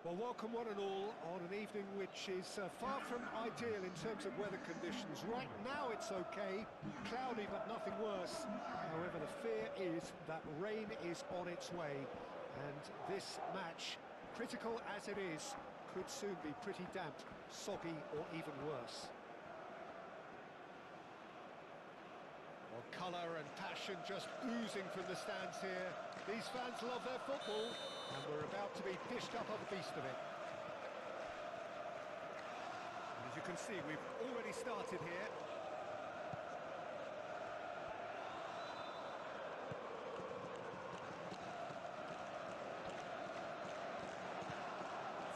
Well, welcome one and all on an evening which is far from ideal in terms of weather conditions. Right now it's okay, cloudy but nothing worse. However, the fear is that rain is on its way, and this match, critical as it is, could soon be pretty damp, soggy or even worse. Well, colour and passion just oozing from the stands here. These fans love their football, and we're about to be dished up on the beast of it. And as you can see, we've already started here.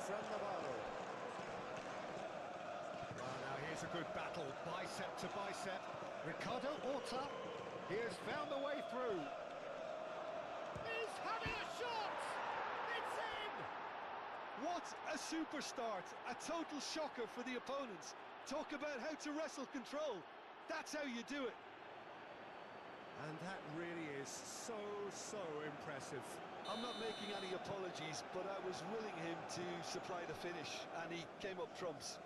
From Navarro. Well, now here's a good battle, bicep to bicep. Ricardo Horta, he has found the way through. He's having a shot! It's in! What a super start! A total shocker for the opponents. Talk about how to wrestle control. That's how you do it. And that really is so impressive. I'm not making any apologies, but I was willing him to supply the finish, and he came up trumps.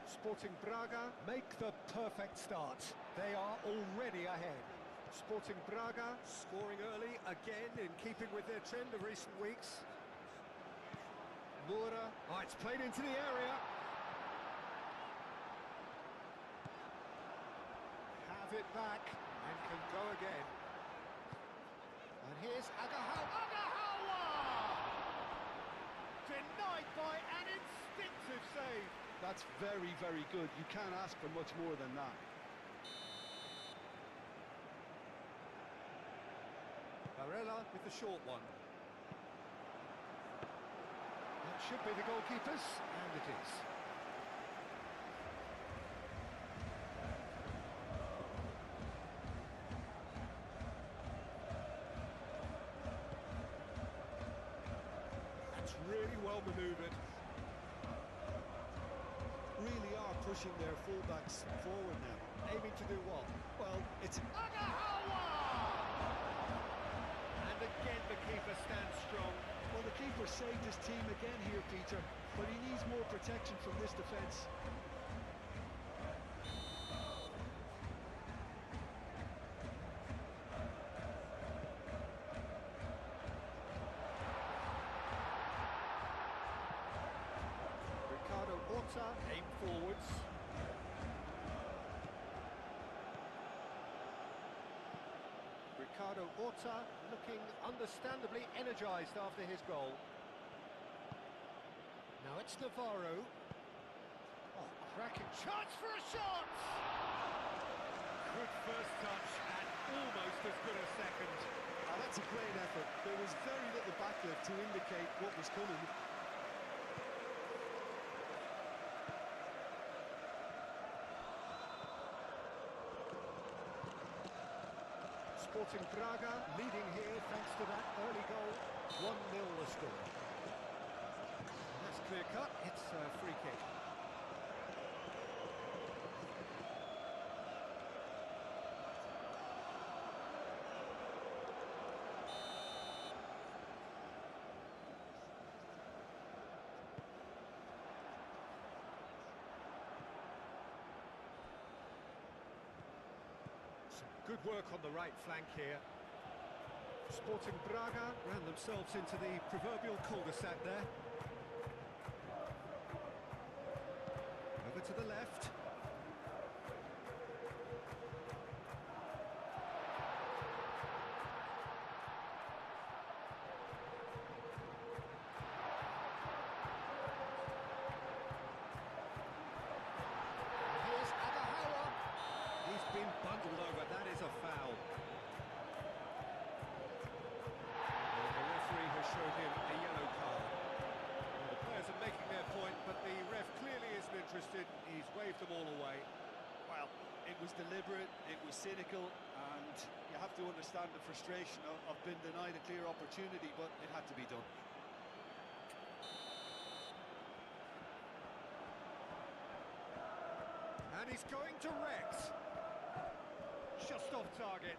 Sporting Braga make the perfect start. They are already ahead. Sporting Braga scoring early again in keeping with their trend of recent weeks. Modo, oh, it's played into the area. Have it back and can go again. And here's Agahawa! Denied by an instinctive save. That's very, very good. You can't ask for much more than that. Carreira with the short one. That should be the goalkeeper's, and it is. That's really well manoeuvred. Really are pushing their fullbacks forward now. Aiming to do what? Well, it's... Agahawa! And again the keeper stands strong. Well, the keeper saved his team again here, Peter, but he needs more protection from this defence. Ricardo Horta, aim forwards. Ricardo Horta looking understandably energised after his goal. Now it's Navarro. Oh, cracking chance for a shot! Good first touch and almost as good a second. Oh, that's a great effort. There was very little backlift to indicate what was coming. Sporting Braga leading here thanks to that early goal. 1-0 the score. That's clear cut, it's a free kick. Good work on the right flank here. Sporting Braga ran themselves into the proverbial cul-de-sac there. Over to the left. Been bundled over, that is a foul. Well, the referee has shown him a yellow card. Well, the players are making their point, but the ref clearly isn't interested. He's waved them all away. Well, it was deliberate, it was cynical, and you have to understand the frustration of being denied a clear opportunity, but it had to be done. And he's going to Rex. Just off target.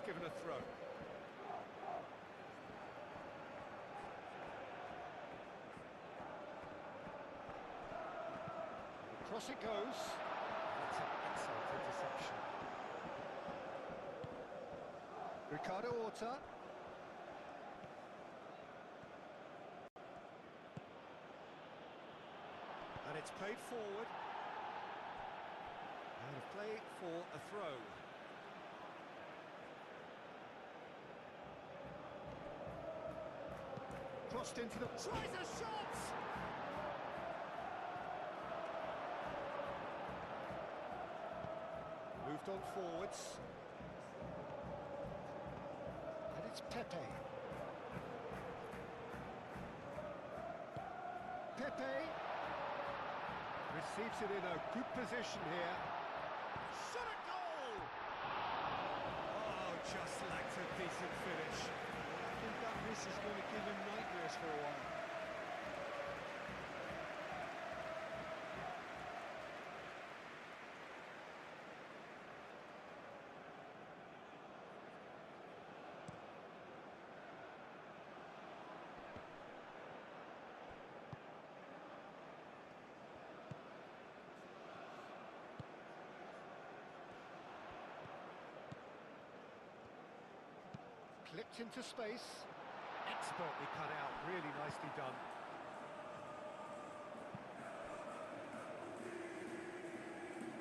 he's given a throw. Across it goes. That's an excellent interception. Ricardo Horta. And it's played forward. And a play for a throw. Crossed into the... Tries a shot! Moved on forwards. And it's Pepe. Pepe receives it in a good position here. Shot a goal! Oh, just lacked a decent finish. I think that miss is going to give him nightmares for a while. Clipped into space. Expertly cut out, really nicely done.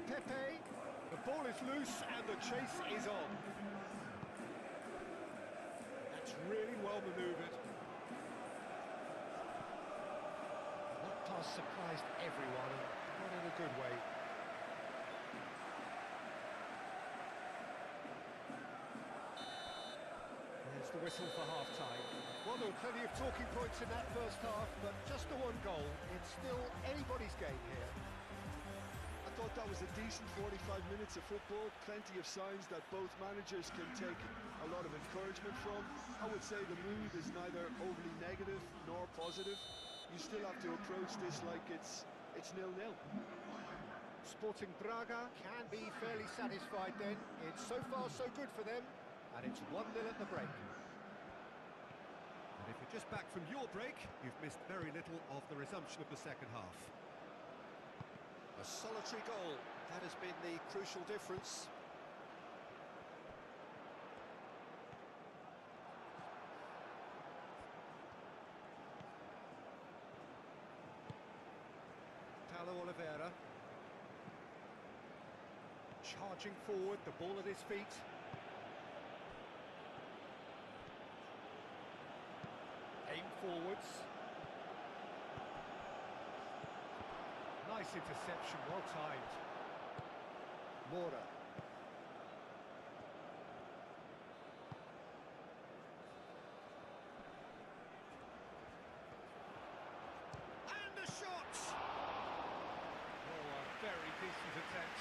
Pepe, the ball is loose and the chase is on. That's really well manoeuvred. That pass surprised everyone, not in a good way. There's the whistle for half-time. Well, there were plenty of talking points in that first half, but just the one goal. It's still anybody's game here. I thought that was a decent 45 minutes of football. Plenty of signs that both managers can take a lot of encouragement from. I would say the mood is neither overly negative nor positive. You still have to approach this like it's 0-0. Sporting Braga can be fairly satisfied then. It's so far so good for them, and it's 1-0 at the break. And if you're just back from your break, you've missed very little of the resumption of the second half. A solitary goal, that has been the crucial difference. Paulo Oliveira. Charging forward, the ball at his feet. Aim forwards. Nice interception, well timed. Modo. And a shot! Oh, a very decent attempt.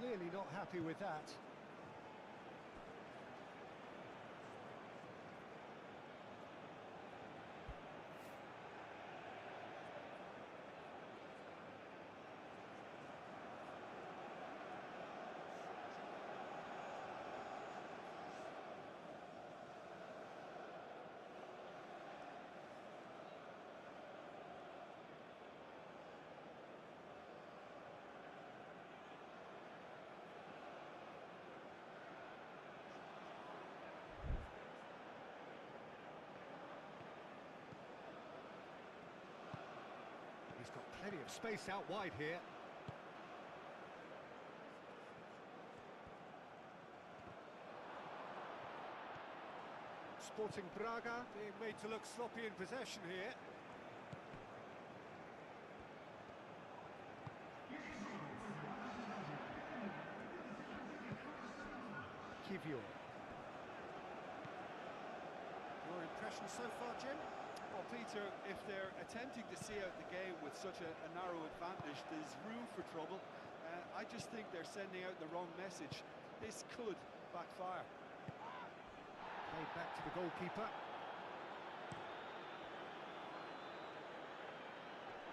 Clearly not happy with that. He's got plenty of space out wide here. Sporting Braga being made to look sloppy in possession here. Kivio. Your impression so far, Jim? Well, Peter, if they're attempting to see out the game with such a narrow advantage, there's room for trouble. I just think they're sending out the wrong message. This could backfire. Played back to the goalkeeper.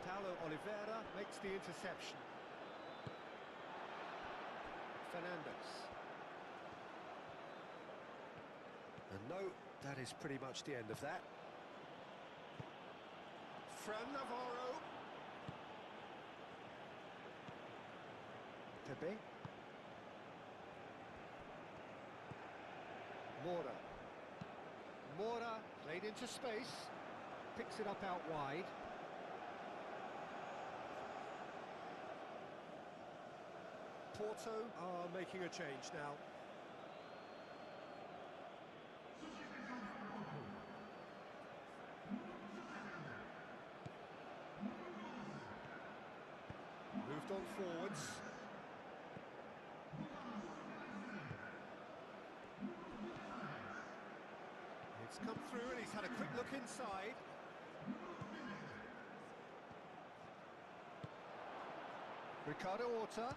Paulo Oliveira makes the interception. Fernandes. And no, that is pretty much the end of that. Fran Navarro. Pepe. Modo played into space, picks it up out wide. Porto are making a change now. Moved on forwards. It's come through and he's had a quick look inside. Ricardo Horta.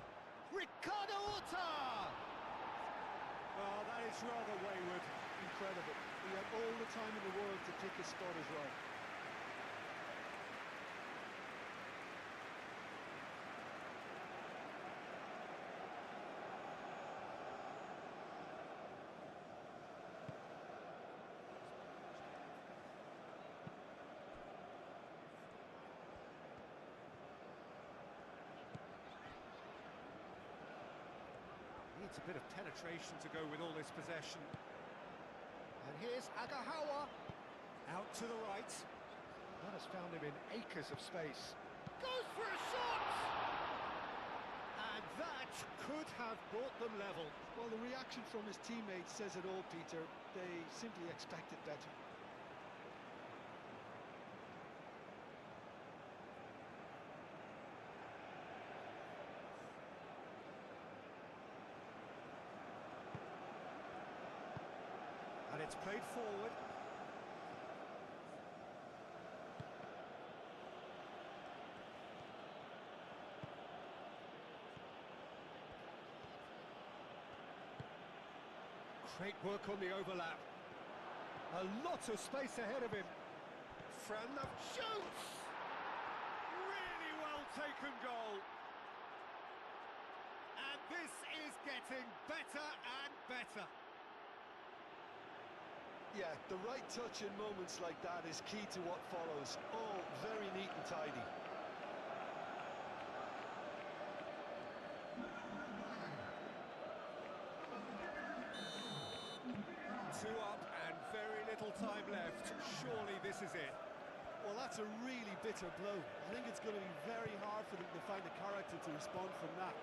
Well, that is rather wayward. Incredible. He had all the time in the world to pick his spot as well. Needs a bit of penetration to go with all this possession. And here's Agahawa. Out to the right. That has found him in acres of space. Goes for a shot! And that could have brought them level. Well, the reaction from his teammates says it all, Peter. They simply expected better. And it's played forward. Great work on the overlap. A lot of space ahead of him. Fran shoots! Really well taken goal. And this is getting better and better. Yeah, the right touch in moments like that is key to what follows. Oh, very neat and tidy. Two up and very little time left. Surely this is it. Well, that's a really bitter blow. I think it's going to be very hard for them to find the character to respond from that.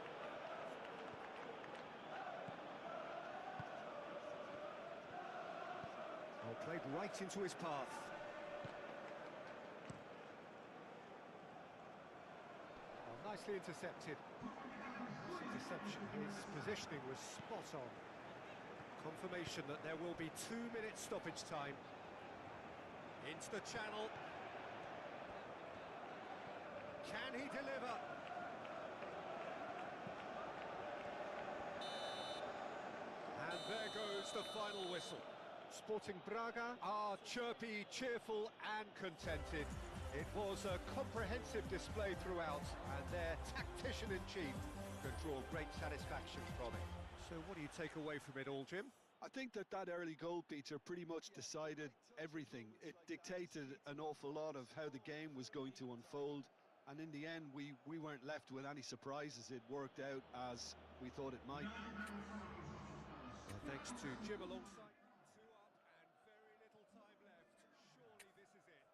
Well, played right into his path. Well, nicely intercepted. This interception, his positioning was spot on. Confirmation that there will be 2 minutes stoppage time. Into the channel. Can he deliver? And there goes the final whistle. Sporting Braga are chirpy, cheerful and contented. It was a comprehensive display throughout, and their tactician-in-chief can draw great satisfaction from it. So what do you take away from it all, Jim? I think that early goal, Peter, pretty much decided everything. It dictated an awful lot of how the game was going to unfold, and in the end, we weren't left with any surprises. It worked out as we thought it might. Well, thanks to Jim alongside. 2 up and very little time left. Surely this is it.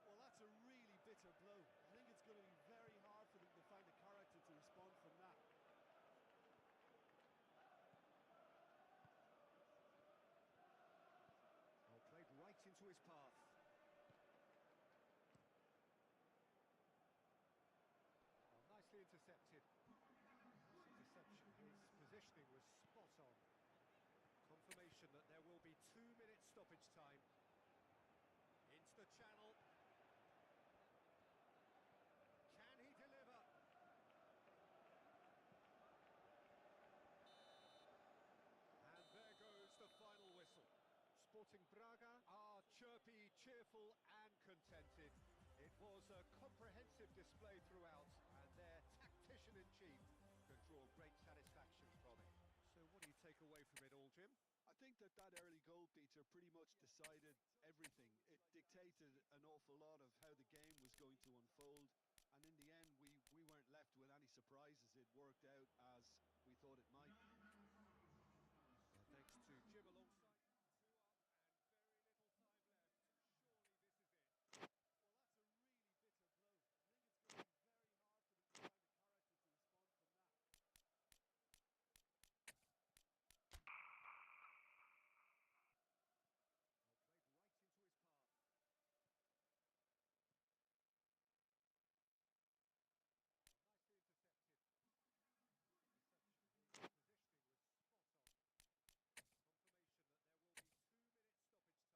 Well, that's a really bitter blow. I think it's going to be very hard for them to find the character to respond from that. Well, played right into his path. Well, nicely intercepted. This interception, his positioning was spot on. Confirmation that there will be 2 minutes stoppage time. Into the channel. Can he deliver? And there goes the final whistle. Sporting Braga are chirpy, cheerful and contented. It was a comprehensive display throughout, and their tactician-in-chief can draw great satisfaction from it. So what do you take away from it all, Jim? I think that early goal, Peter, pretty much decided everything. It dictated an awful lot of how the game was going to unfold, and in the end we weren't left with any surprises. It worked out as we thought it might. Thanks to Jim alongside. 2 up and very little time left. Surely this is it. Well, that's a really bitter blow. I think it's going to be very hard for them to find the character to respond from that. Well, played right into his path. Well, nicely intercepted. Interception, the positioning was spot on. Confirmation that there will be 2 minutes stoppage time. Hits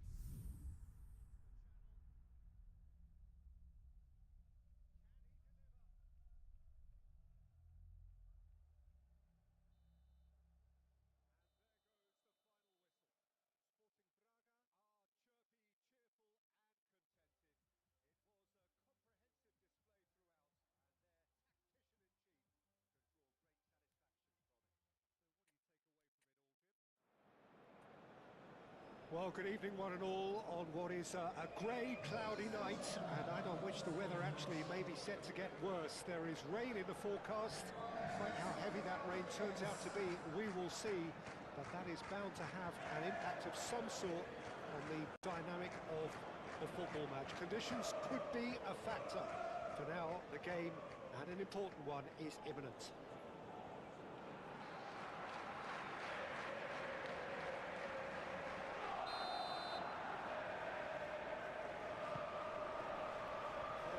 the channel. Can he deliver? And there goes the final whistle. Sporting Braga are chirpy, cheerful and contented. It was a comprehensive display throughout, and their tactician-in-chief can draw great satisfaction from it. So what do you take away from it all, Jim? Well, good evening one and all on what is a grey, cloudy night, and night on which the weather actually may be set to get worse. There is rain in the forecast. Quite how heavy that rain turns out to be, we will see, but that is bound to have an impact of some sort on the dynamic of the football match. Conditions could be a factor. For now, the game, and an important one, is imminent.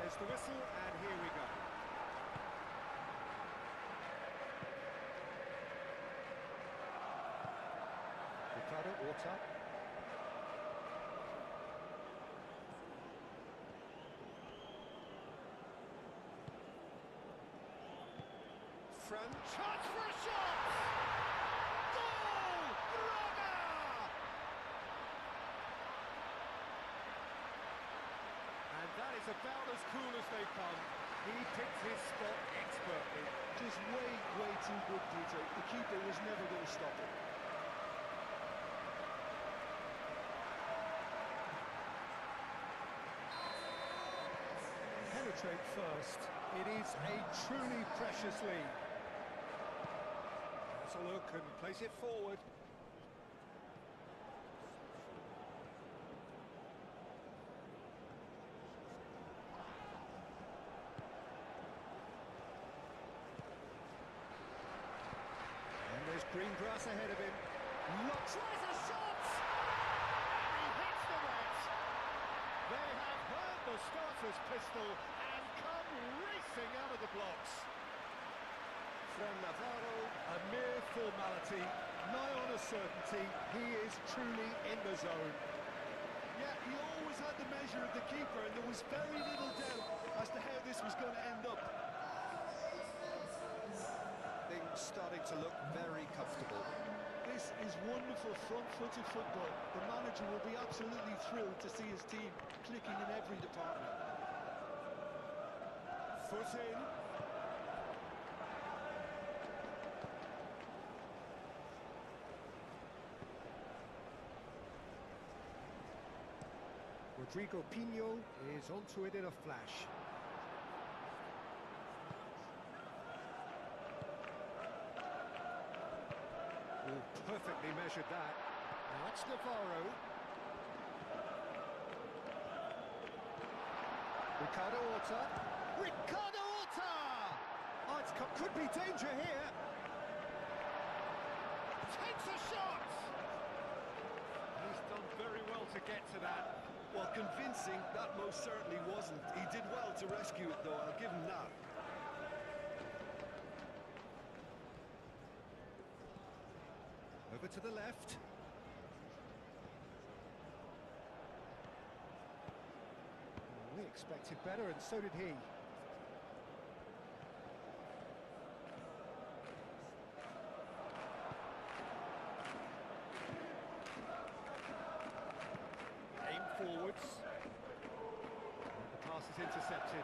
There's the whistle, and here we go. Water. Front, chance for a shot! Goal! Braga! And that is about as cool as they come. He picked his spot expertly. Just way too good, Peter. The keeper was never going to stop it. Penetrate first. It is a truly precious lead. Let's a look and place it forward. And there's green grass ahead of him. Tries a shot! And he hits the net. They have heard the starter's pistol and come racing out of the blocks. From Navarro, a mere formality, nigh on a certainty, he is truly in the zone. Yeah, he always had the measure of the keeper, and there was very little doubt as to how this was going to end up. Things starting to look very comfortable. This is wonderful front-footed football. The manager will be absolutely thrilled to see his team clicking in every department. Foot in. Rodrigo Pinho is onto it in a flash. Oh, perfectly measured that. Now it's Navarro. Ricardo Horta. Ricardo Horta! Oh, could be danger here. Takes a shot! He's done very well to get to that. Well, convincing, that most certainly wasn't. He did well to rescue it, though. I'll give him that. Over to the left. We expected better, and so did he. Aim forwards. The pass is intercepted.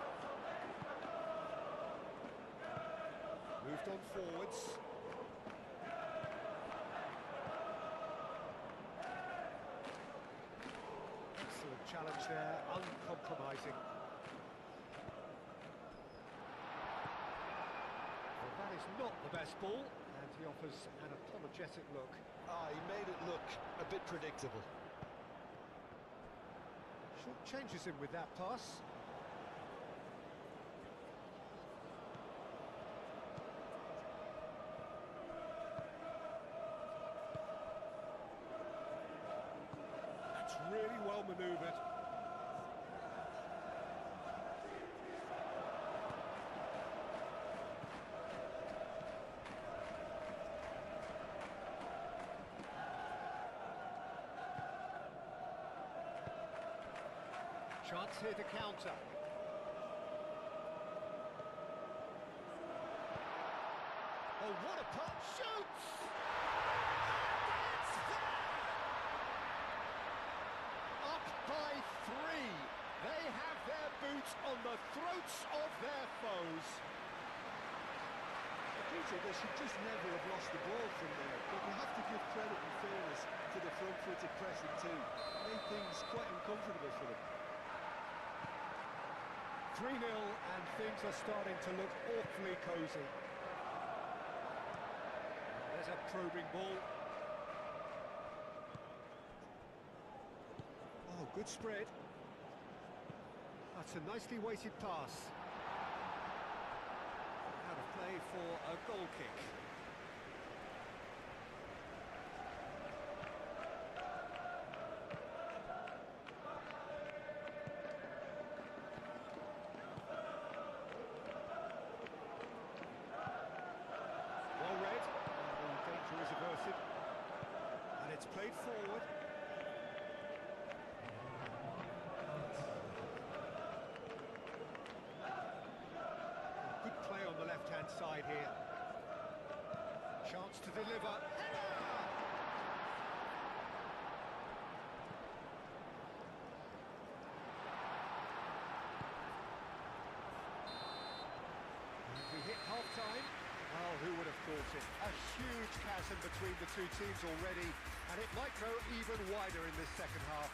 Moved on forwards. Excellent challenge there, uncompromising. Well, that is not the best ball, and he offers an apologetic look. He made it look a bit predictable. Short changes him with that pass. That's really well manoeuvred. Chance here to counter. Oh, what a pop! Shoots! And it's there! Up by 3. They have their boots on the throats of their foes. Peter, they should just never have lost the ball from there, but we have to give credit and fairness to the front-footed pressing too. Made things quite uncomfortable for them. 3-0 and things are starting to look awfully cosy. There's a probing ball. Oh, good spread. That's a nicely weighted pass. Out of play for a goal kick. Well read, and the danger is averted. And it's played forward. Good play on the left-hand side here. Chance to deliver. And we hit half-time. Well, who would have thought it? A huge chasm between the two teams already, and it might grow even wider in this second half.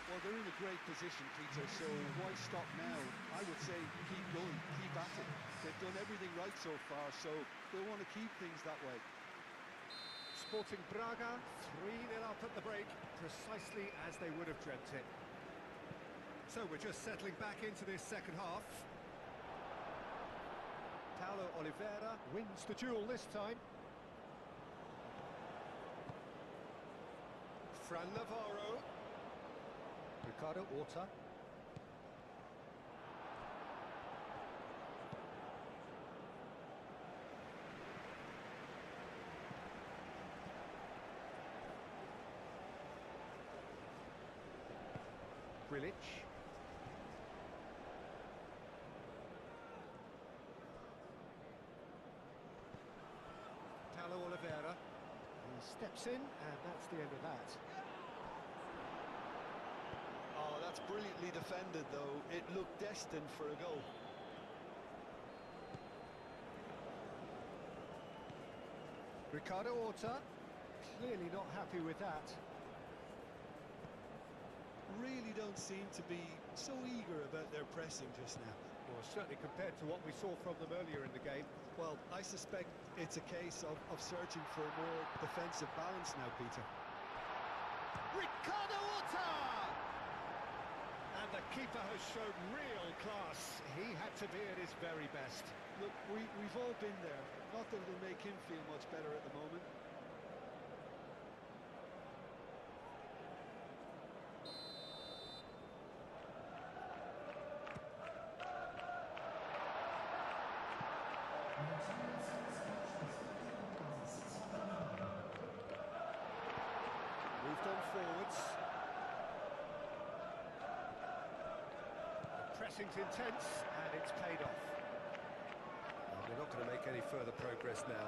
Well, they're in a great position, Peter, so why stop now? I would say keep going, keep at it. They've done everything right so far, so they'll want to keep things that way. Sporting Braga, 3-0 up at the break, precisely as they would have dreamt it. So we're just settling back into this second half. Paulo Oliveira wins the duel this time. Fran Navarro. Ricardo Horta. Grilic. Paulo Oliveira. He steps in, and that's the end of that. Oh, that's brilliantly defended, though. It looked destined for a goal. Ricardo Horta, clearly not happy with that. Really don't seem to be so eager about their pressing just now. Well, certainly compared to what we saw from them earlier in the game. Well, I suspect it's a case of searching for a more defensive balance now, Peter. Ricardo Horta! And the keeper has shown real class. He had to be at his very best. Look, we've all been there. Not that it'll make him feel much better at the moment. Moved on forwards. The pressing's intense, and it's paid off. Well, they're not going to make any further progress now.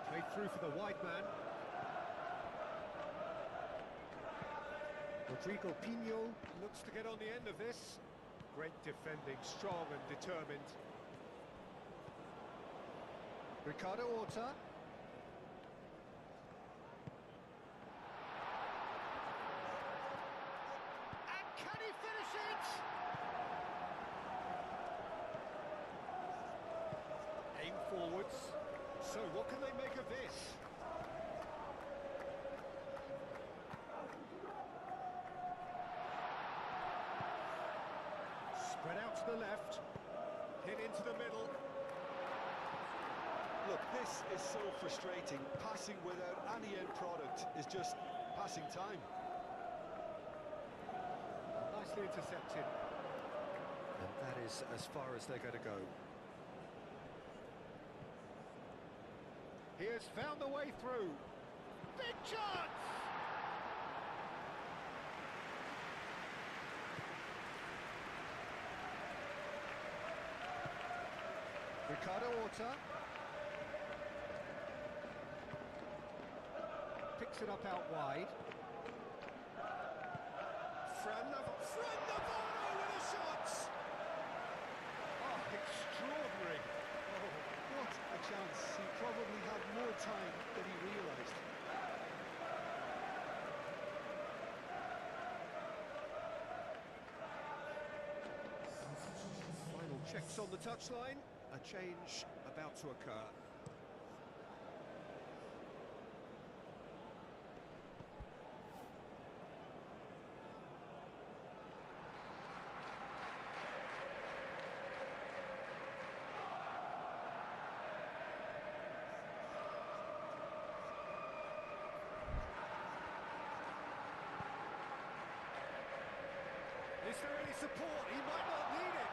Played through for the wide man. Rodrigo Pino looks to get on the end of this. Great defending, strong and determined. Ricardo Horta. And can he finish it? Aim forwards. So what can they make of this? Spread out to the left, hit into the middle. Look, this is so frustrating. Passing without any end product is just passing time. Nicely intercepted. And that is as far as they're going to go. He has found the way through. Big chance! Ricardo Horta. Picks it up out wide. Fran Navarro with a shot! Oh, extraordinary. Oh, what a chance. He probably had more time than he realised. Final checks on the touchline. A change about to occur. Is there any support? He might not need it.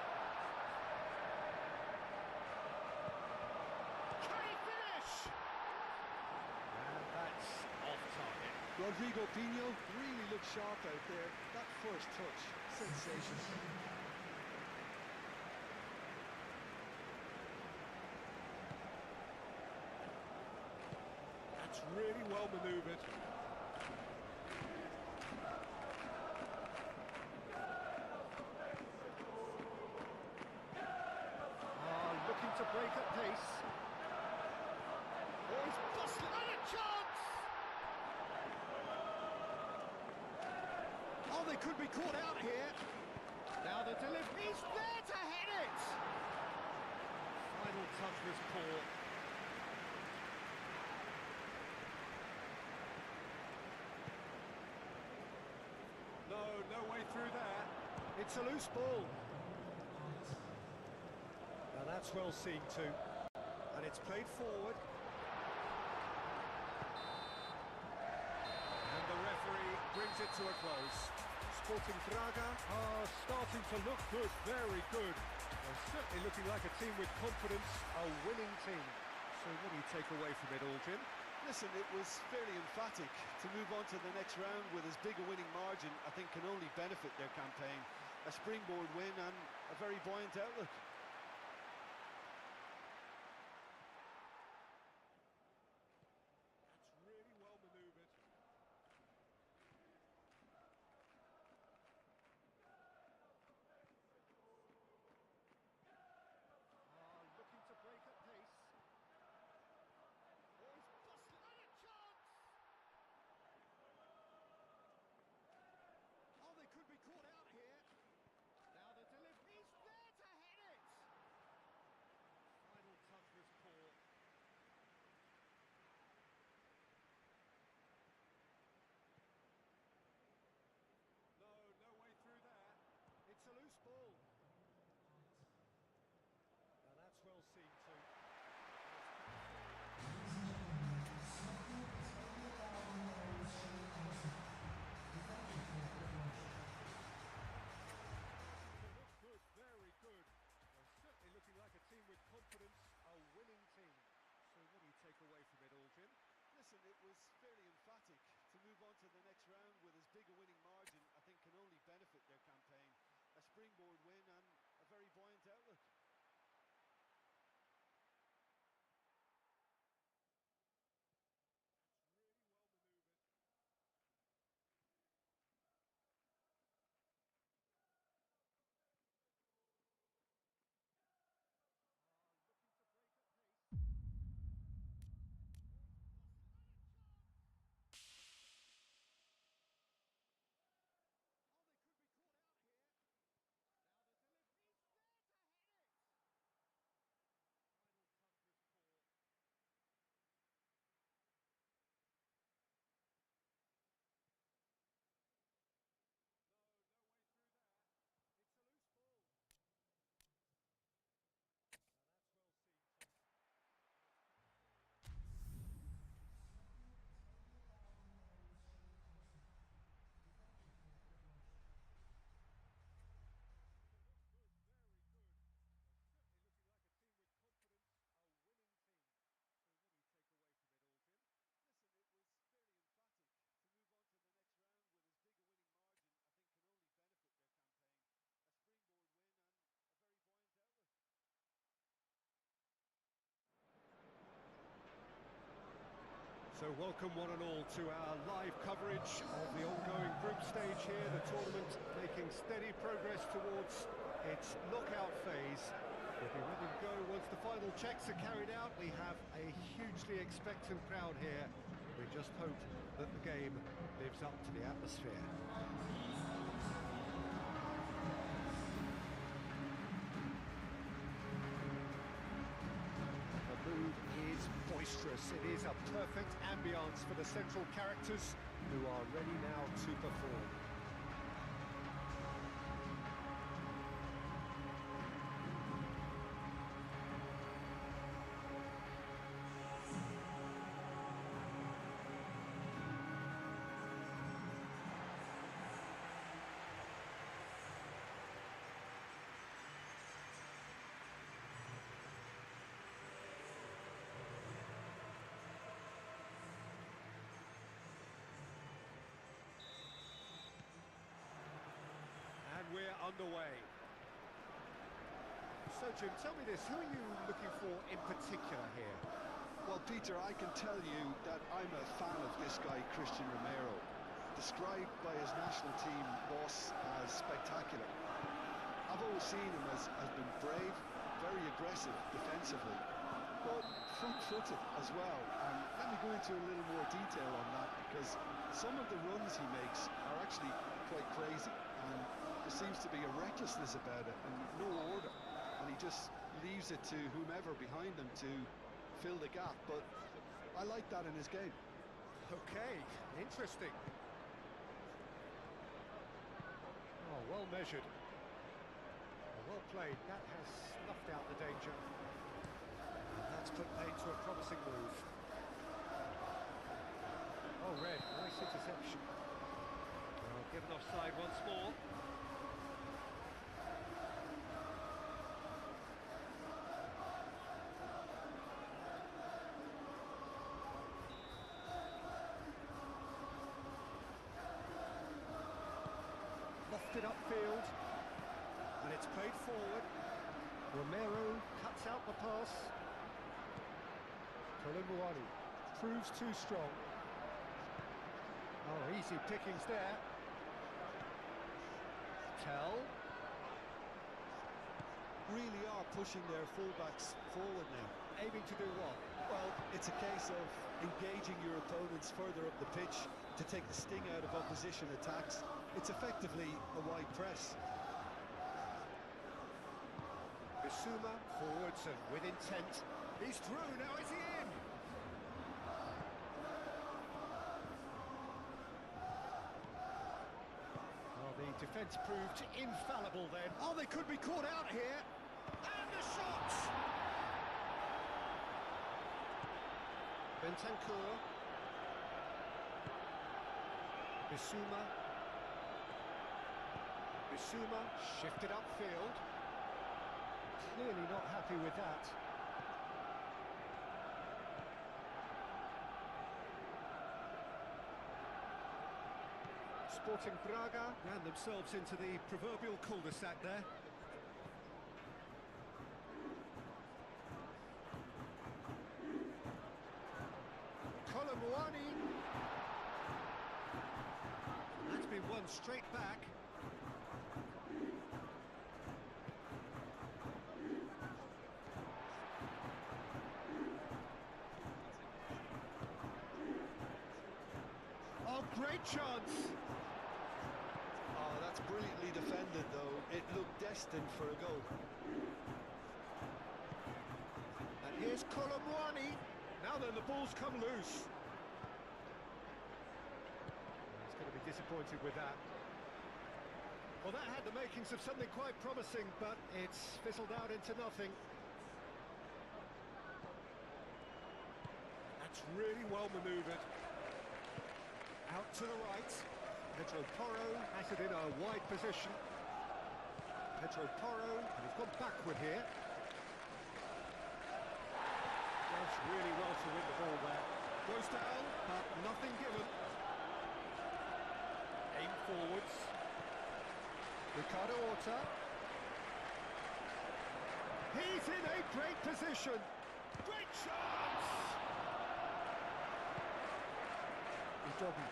Can he finish? And that's off target. Rodrigo Pino really looked sharp out there. That first touch, sensational. That's really well manoeuvred. Looking to break at pace. Oh, he's busted and a chance! Oh, they could be caught out here. Now the delivery, he's there to head it! Final touch was poor. No way through there. It's a loose ball. Now that's well seen too. And it's played forward. And the referee brings it to a close. Sporting Braga are starting to look good, very good. They're certainly looking like a team with confidence, a winning team. So what do you take away from it all, Jim? Listen, it was fairly emphatic. To move on to the next round with as big a winning margin, I think can only benefit their campaign. A springboard win and a very buoyant outlook. That's really well manoeuvred. Looking to break at pace. Oh, he's busted and a chance! Oh, they could be caught out here. Now the delivery, he's there to head it! Final touch was poor. No way through there. It's a loose ball. Now that's well seen too. Good, very good. They're certainly looking like a team with confidence, a winning team. So what do you take away from it all, Jim? Listen, it was fairly emphatic. To move on to the next round with as big a winning margin, I think can only benefit their campaign. A springboard win and a very buoyant outlook. So welcome one and all to our live coverage of the ongoing group stage here, the tournament making steady progress towards its knockout phase. We'll be ready to go once the final checks are carried out. We have a hugely expectant crowd here. We just hope that the game lives up to the atmosphere. The mood is boisterous. It is a perfect ambience for the central characters who are ready now to perform. We're underway. So, Jim, tell me this, who are you looking for in particular here? Well, Peter, I can tell you that I'm a fan of this guy, Christian Romero. Described by his national team boss as spectacular. I've always seen him as being brave, very aggressive defensively, but front-footed as well. And let me go into a little more detail on that, because some of the runs he makes are actually quite crazy. And there seems to be a recklessness about it and no order, and he just leaves it to whomever behind him to fill the gap. But I like that in his game. Okay, interesting. Oh, well measured. Well played. That has snuffed out the danger. And that's put paid to a promising move. Oh, red. Nice interception. Well, given offside once more. Lofted upfield, and it's played forward. Romero cuts out the pass. Colomboani proves too strong. Oh, easy pickings there. Tell. Really are pushing their fullbacks forward now. Aiming to do what? Well, it's a case of engaging your opponents further up the pitch to take the sting out of opposition attacks. It's effectively a wide press. Bissouma forwards and with intent. He's through, now is he in? Oh, the defence proved infallible then. Oh, they could be caught out here. And the shot! Bentancur. Bissouma. Bissouma shifted upfield. Clearly not happy with that. Sporting Braga ran themselves into the proverbial cul-de-sac there. Colomboani. That's been won straight back. Great chance. Oh, that's brilliantly defended, though. It looked destined for a goal. And here's Colomboani. Now then, the ball's come loose. He's going to be disappointed with that. Well, that had the makings of something quite promising, but it's fizzled out into nothing. That's really well manoeuvred. Out to the right, Pedro Porro has it in a wide position. Pedro Porro, and he's gone backward here. Does really well to win the ball there. Goes down, but nothing given. Aim forwards. Ricardo Horta. He's in a great position. Great chance! Udogi.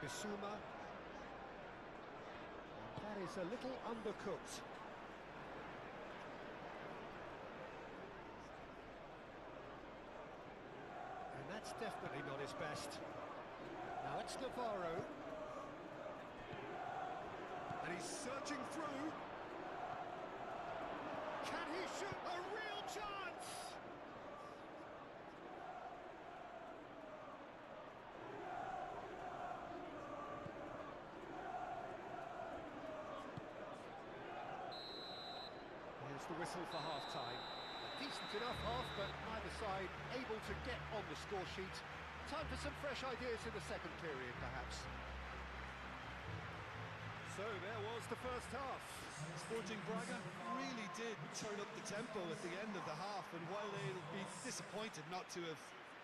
Bissouma. That is a little undercooked. And that's definitely not his best. Now it's Navarro. And he's searching through. Can he shoot? A real chance! Here's the whistle for half-time. A decent enough half, but neither side able to get on the score sheet. Time for some fresh ideas in the second period, perhaps. So there was the first half. Sporting Braga really did turn up the tempo at the end of the half, and while they'll be disappointed not to have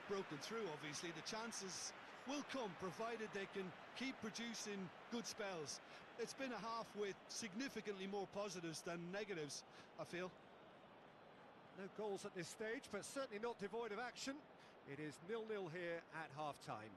broken through, obviously, the chances will come, provided they can keep producing good spells. It's been a half with significantly more positives than negatives, I feel. No goals at this stage, but certainly not devoid of action. It is 0-0 here at half-time.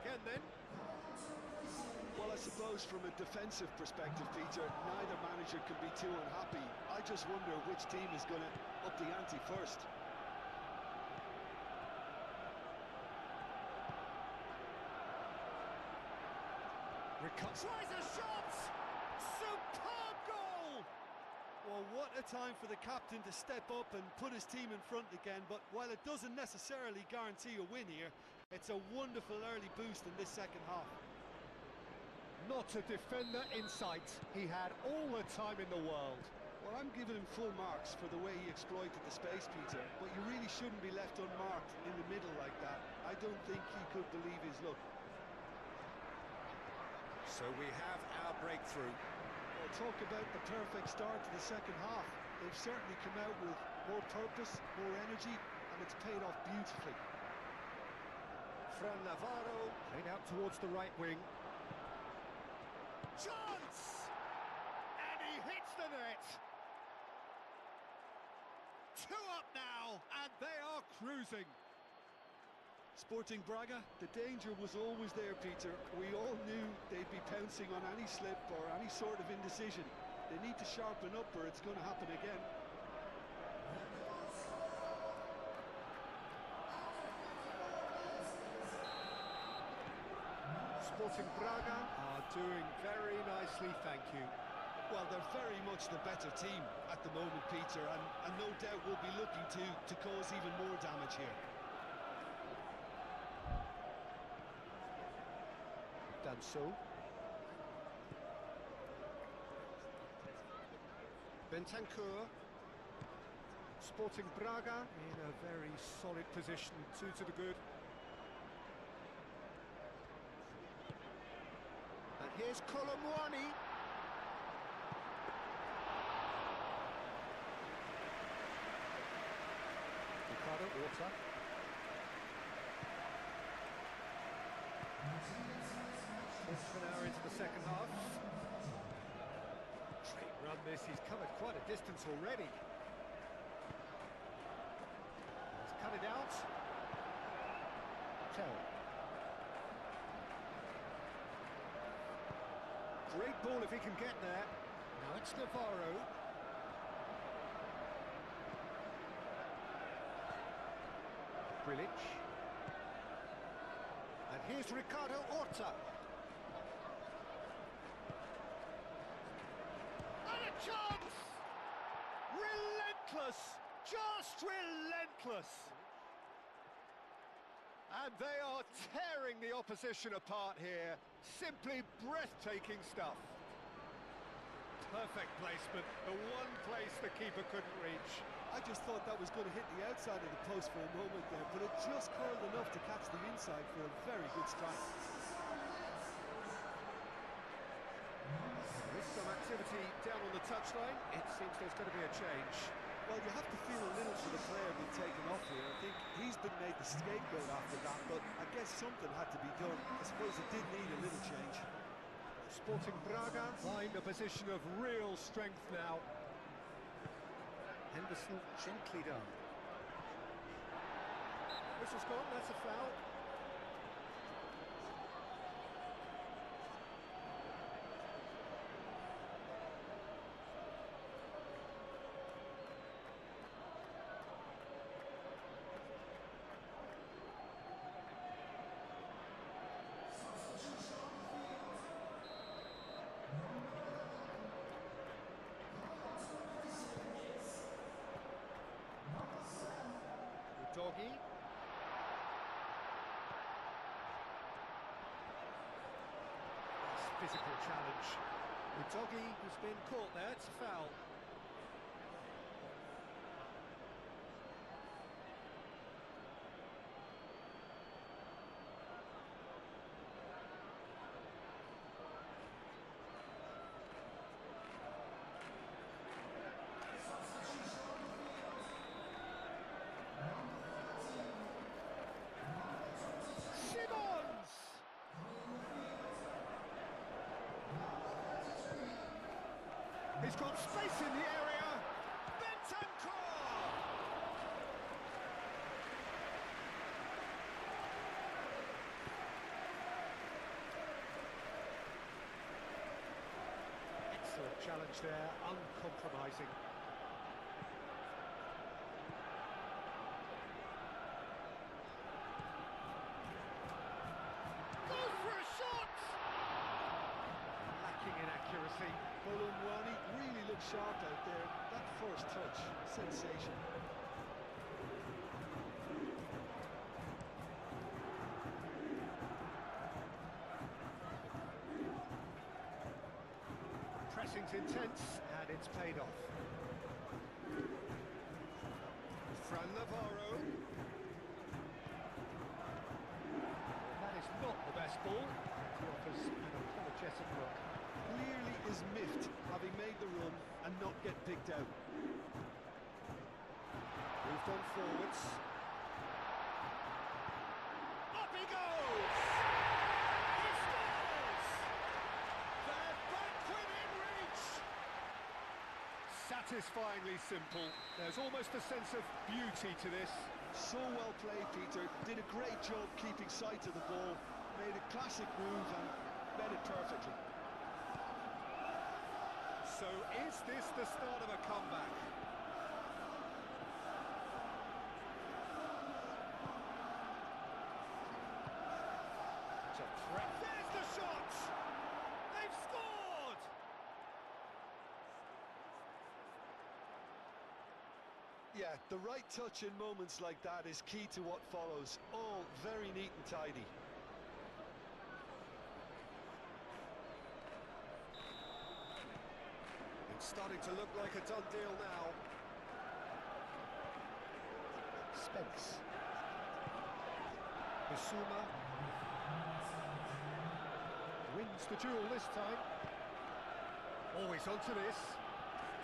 weekend then. Well, I suppose from a defensive perspective, Peter, neither manager can be too unhappy. I just wonder which team is going to up the ante first. Tries a shot! Superb goal! Well, what a time for the captain to step up and put his team in front again, but while it doesn't necessarily guarantee a win here, it's a wonderful early boost in this second half. Not a defender in sight. He had all the time in the world. Well, I'm giving him full marks for the way he exploited the space, Peter, but you really shouldn't be left unmarked in the middle like that. I don't think he could believe his luck. So we have our breakthrough. Well, talk about the perfect start to the second half. They've certainly come out with more purpose, more energy, and it's paid off beautifully. Fran Navarro played out towards the right wing. Chance! And he hits the net! 2 up now, and they are cruising. Sporting Braga, the danger was always there, Peter. We all knew they'd be pouncing on any slip or any sort of indecision. They need to sharpen up or it's going to happen again. Sporting Braga are doing very nicely, thank you. Well, they're very much the better team at the moment, Peter, and no doubt will be looking to cause even more damage here. Done so. Bentancur. Sporting Braga in a very solid position, 2 to the good. And here's Colomwani. Ricardo Horta. An hour into the second half. Straight run this, he's covered quite a distance already. He's cut it out. Tell. Great ball if he can get there. Now it's Navarro. Grilic. And here's Ricardo Horta. Chance! Relentless! Just relentless! And they are tearing the opposition apart here. Simply breathtaking stuff. Perfect placement, the one place the keeper couldn't reach. I just thought that was going to hit the outside of the post for a moment there, but it just curled enough to catch the inside for a very good strike. With some activity down on the touchline, it seems there's going to be a change. Well, you have to feel a little for the player being taken off here. I think he's been made the scapegoat after that, but I guess something had to be done. I suppose it did need a little change. Sporting Braga find a position of real strength now. Henderson gently done. Whistle's gone, that's a foul. Doggy. Physical challenge. The doggy has been caught there, it's a foul. He's got space in the area. Bentancur! challenge there, uncompromising. Goes for a shot! Lacking in accuracy. Bolonwani really looked sharp out there. That first touch, sensation. Pressing's intense, and it's paid off. Fran Navarro. That is not the best ball. He offers an apologetic look. Clearly is miffed, having made the run and not get picked out. Moved on forwards. Up he goes! He scores! They're back within reach! Satisfyingly simple. There's almost a sense of beauty to this. So well played, Peter. Did a great job keeping sight of the ball. Made a classic move and read it perfectly. So is this the start of a comeback? It's a threat. There's the shot! They've scored! Yeah, the right touch in moments like that is key to what follows. All very neat and tidy. It's starting to look like a done deal now. Spence. Bissouma. Wins the duel this time. Always onto this.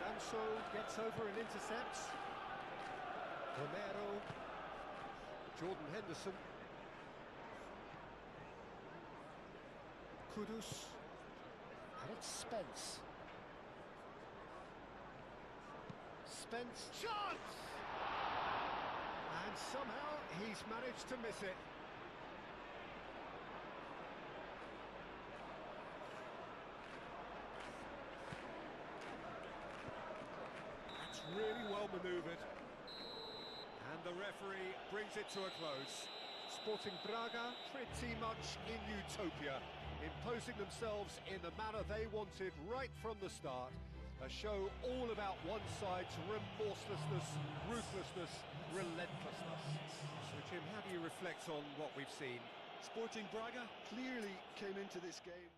Danso gets over and intercepts. Romero. Jordan Henderson. Kudus. And it's Spence. Spence. Shot! And somehow he's managed to miss it. That's really well manoeuvred. And the referee brings it to a close. Sporting Braga pretty much in utopia, imposing themselves in the manner they wanted right from the start. A show all about one side's remorselessness, ruthlessness, relentlessness. So, Jim, how do you reflect on what we've seen? Sporting Braga clearly came into this game